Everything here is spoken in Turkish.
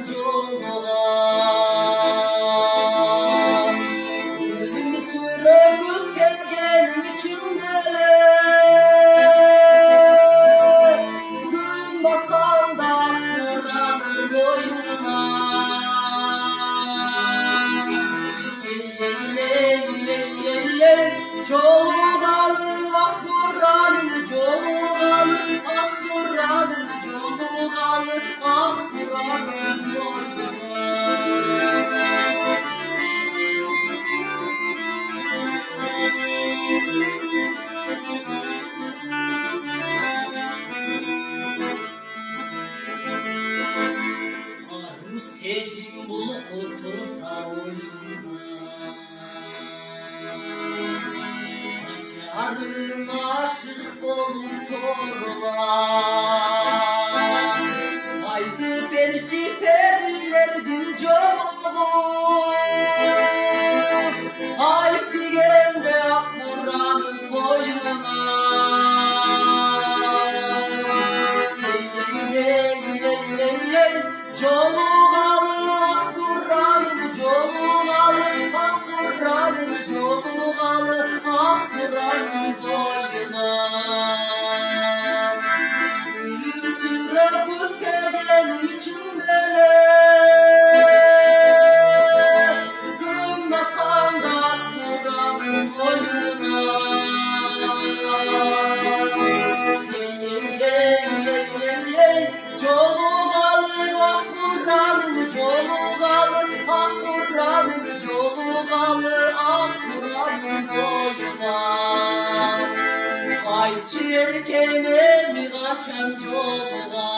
çoluğa. Gülüm kırıp gelgen içimdeler, gün bakanda Kur'an'ın boynuna. Çoluğalı ah Kur'an'ın çoluğalı, ah Kur'an'ın çoluğalı, ah Kur'an'ın boynuna. Arı sezim bulutursa oyunda, açarım aşık olup torlar. Haydi belki perilerdim çoğum, haydi gel de ah Kur'an'ın boyuna. Çoluğalı ah Kur'an'ın çoluğalı, ah Kur'an'ın çoluğalı, ah Kur'an'ın boyuna. Gülüm sırapıp gelen içimdeler, gün bakanda ah Kur'an'ın boyuna. Çoluğalı ah Kur'an'ın çoluğalı, ah Kur'an'ın çoluğalı, ah Kur'an'ın boyuna. Ay çirkeme mi kaçan çoluğa.